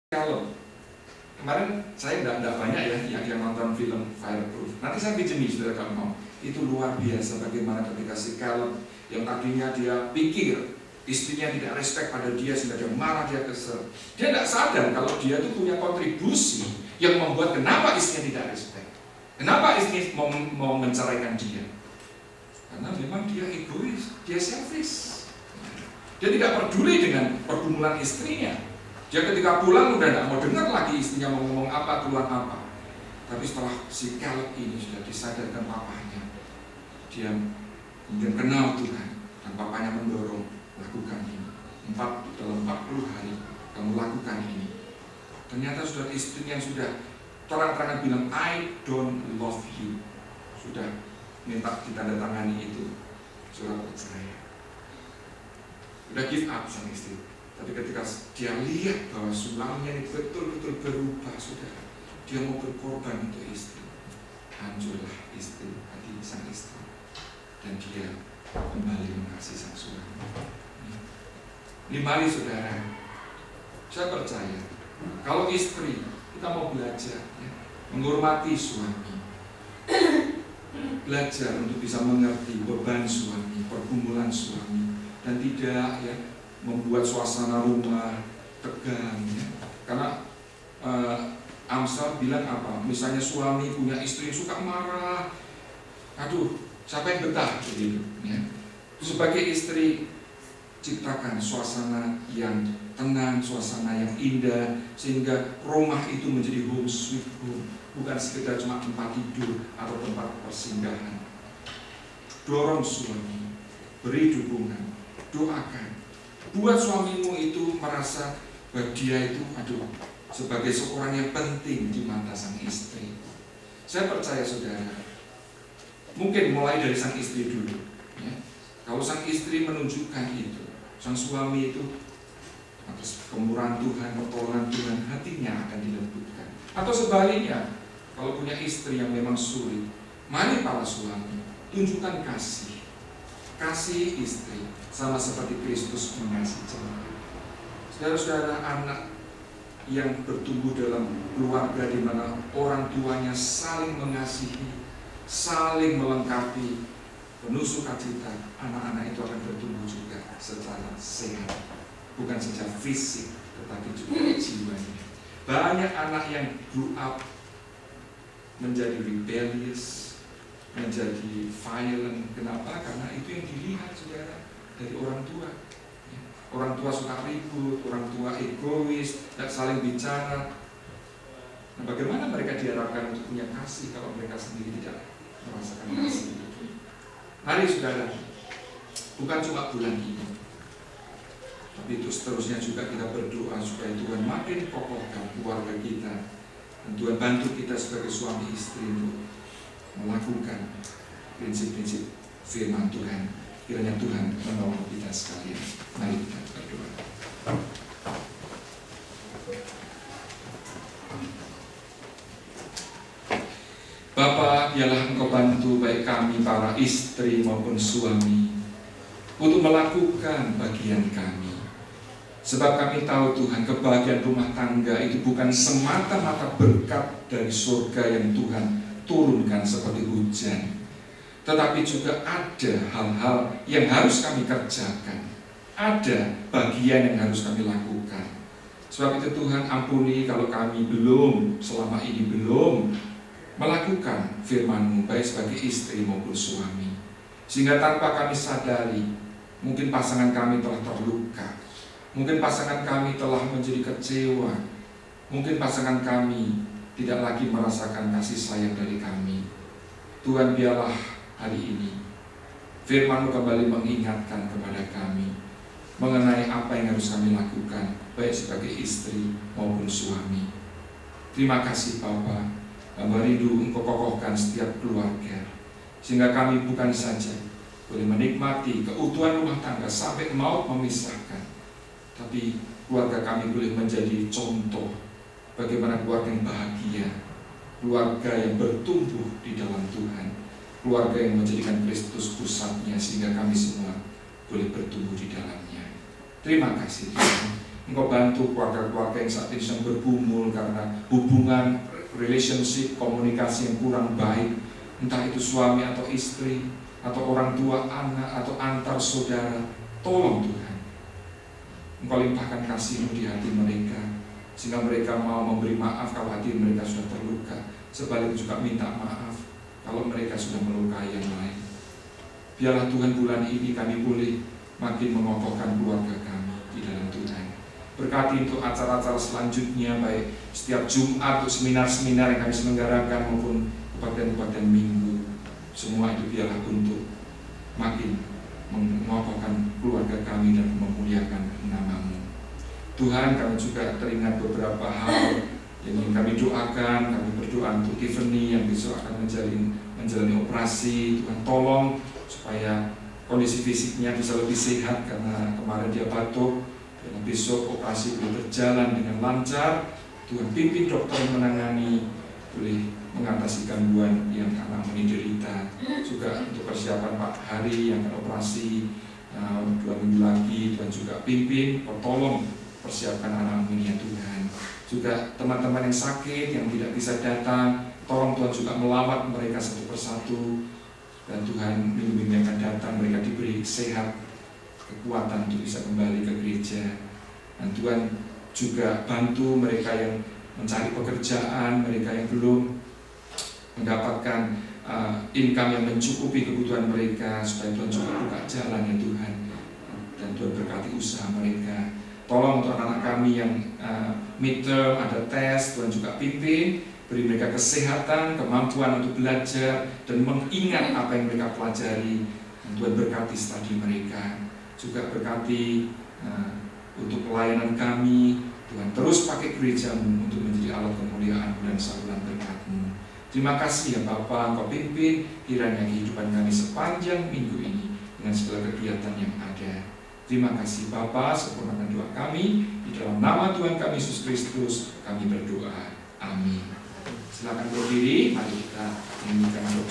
Kalau kemarin saya tidak banyak ya yang nonton film Fireproof. Nanti saya pinjemi saudara kalau mau. Itu luar biasa bagaimana ketika si Caleb yang tadinya dia pikir istrinya tidak respect pada dia sehingga dia marah, dia kesel. Dia tidak sadar kalau dia itu punya kontribusi yang membuat kenapa istrinya tidak respect. Kenapa istrinya mau menceraikan dia? Karena memang dia egois, dia selfish. Dia tidak peduli dengan pergumulan istrinya. Dia ketika pulang udah tidak mau dengar lagi istrinya mau ngomong apa, keluar apa. Tapi setelah si Caleb ini sudah disadarkan papanya, dia kemudian kenal Tuhan dan papanya mendorong, lakukan ini. Dalam 40 hari kamu lakukan ini. Ternyata sudah istrinya yang sudah terang-terangan bilang I don't love you, sudah minta ditandatangani itu surat perceraian. Udah give up sang istri. Tapi ketika dia lihat bahwa suaminya ini betul-betul berubah, saudara, dia mau berkorban untuk istri. Hancurlah hati sang istri, dan dia kembali mengasihi sang suami. Ini mari saudara, saya percaya kalau istri kita mau belajar ya, menghormati suami, belajar untuk bisa mengerti beban suami, pergumulan suami, dan tidak ya membuat suasana rumah tegang ya. Karena Amsal bilang apa? Misalnya suami punya istri yang suka marah, aduh, siapa yang betah begitu ya. Sebagai istri, ciptakan suasana yang tenang, suasana yang indah, sehingga rumah itu menjadi home sweet home, bukan sekedar cuma tempat tidur atau tempat persinggahan. Dorong suami, beri dukungan, doakan. Buat suamimu itu merasa bahwa dia itu sebagai seorang yang penting di mata sang istri. Saya percaya saudara, mungkin mulai dari sang istri dulu ya. Kalau sang istri menunjukkan itu, sang suami itu atas kemurahan Tuhan, pertolongan Tuhan, hatinya akan dilembutkan. Atau sebaliknya, kalau punya istri yang memang sulit, mari para suami tunjukkan kasih. Kasih istri sama seperti Kristus mengasihi jemaat. Saudara-saudara, anak yang bertumbuh dalam keluarga di mana orang tuanya saling mengasihi, saling melengkapi, penuh sukacita, anak-anak itu akan bertumbuh juga secara sehat, bukan saja fisik tetapi juga jiwanya. Banyak anak yang grew up menjadi rebellious, menjadi violent. Kenapa? Karena itu yang dilihat saudara dari orang tua. Orang tua suka ribut, orang tua egois, tidak saling bicara. Nah, bagaimana mereka diharapkan untuk punya kasih kalau mereka sendiri tidak merasakan kasih itu? Mari saudara, bukan cuma bulan ini, tapi itu seterusnya juga kita berdoa supaya Tuhan makin kokohkan keluarga kita, dan Tuhan bantu kita sebagai suami istri untuk melakukan prinsip-prinsip firman Tuhan. Kiranya Tuhan menolong kita sekalian. Mari kita berdoa. Bapa, biarlah Engkau bantu baik kami para istri maupun suami untuk melakukan bagian kami. Sebab kami tahu Tuhan, kebahagiaan rumah tangga itu bukan semata-mata berkat dari surga yang Tuhan turunkan seperti hujan, tetapi juga ada hal-hal yang harus kami kerjakan, ada bagian yang harus kami lakukan. Sebab itu Tuhan, ampuni kalau kami selama ini belum melakukan firman-Mu baik sebagai istri maupun suami, sehingga tanpa kami sadari mungkin pasangan kami telah terluka, mungkin pasangan kami telah menjadi kecewa, mungkin pasangan kami tidak lagi merasakan kasih sayang dari kami. Tuhan, biarlah hari ini firman-Mu kembali mengingatkan kepada kami mengenai apa yang harus kami lakukan baik sebagai istri maupun suami. Terima kasih Bapa, hamba rindu Engkau kokohkan setiap keluarga, sehingga kami bukan saja boleh menikmati keutuhan rumah tangga sampai maut memisahkan, tapi keluarga kami boleh menjadi contoh bagaimana keluarga yang bahagia, keluarga yang bertumbuh di dalam Tuhan, keluarga yang menjadikan Kristus pusatnya, sehingga kami semua boleh bertumbuh di dalamnya. Terima kasih Tuhan. Engkau bantu keluarga-keluarga yang saat ini sedang bergumul karena hubungan, relationship, komunikasi yang kurang baik, entah itu suami atau istri, atau orang tua, anak, atau antar saudara. Tolong Tuhan, Engkau limpahkan kasih-Mu di hati mereka, sehingga mereka mau memberi maaf kalau hati mereka sudah terluka. Sebaliknya juga minta maaf kalau mereka sudah melukai yang lain. Biarlah Tuhan bulan ini kami boleh makin mengokohkan keluarga kami di dalam Tuhan. Berkati untuk acara-acara selanjutnya, baik setiap Jumat atau seminar-seminar yang kami selenggarakan maupun kebaktian-kebaktian minggu. Semua itu biarlah untuk makin mengokohkan keluarga kami dan memuliakan nama-Mu. Tuhan, kami juga teringat beberapa hal yang ingin kami doakan. Kami berdoa untuk Tiffany yang besok akan menjalani operasi. Tuhan tolong supaya kondisi fisiknya bisa lebih sehat, karena kemarin dia batuk. Dan besok operasi boleh berjalan dengan lancar. Tuhan pimpin dokter yang menangani, boleh mengatasi gangguan yang anak ini derita. Juga untuk persiapan Pak Hari yang akan operasi 2 minggu lagi, Tuhan juga pimpin, tolong persiapkan anak ini ya Tuhan. Juga teman-teman yang sakit, yang tidak bisa datang, tolong Tuhan juga melawat mereka satu persatu. Dan Tuhan, minggu-minggu yang akan datang mereka diberi sehat, kekuatan untuk bisa kembali ke gereja. Dan Tuhan juga bantu mereka yang mencari pekerjaan, mereka yang belum mendapatkan income yang mencukupi kebutuhan mereka, supaya Tuhan juga buka jalan ya Tuhan. Dan Tuhan berkati usaha mereka. Tolong untuk anak-anak kami yang midterm, ada tes, Tuhan juga pimpin, beri mereka kesehatan, kemampuan untuk belajar dan mengingat apa yang mereka pelajari. Dan Tuhan berkati studi mereka. Juga berkati untuk pelayanan kami. Tuhan terus pakai gereja-Mu untuk menjadi alat kemuliaan-Mu dan saluran berkat-Mu. Terima kasih ya Bapa, Engkau pimpin kiranya kehidupan kami sepanjang minggu ini dengan segala kegiatan yang ada. Terima kasih Bapa, sempurnakan doa kami. Di dalam nama Tuhan kami Yesus Kristus kami berdoa. Amin. Silakan berdiri, mari kita menyanyikan doa.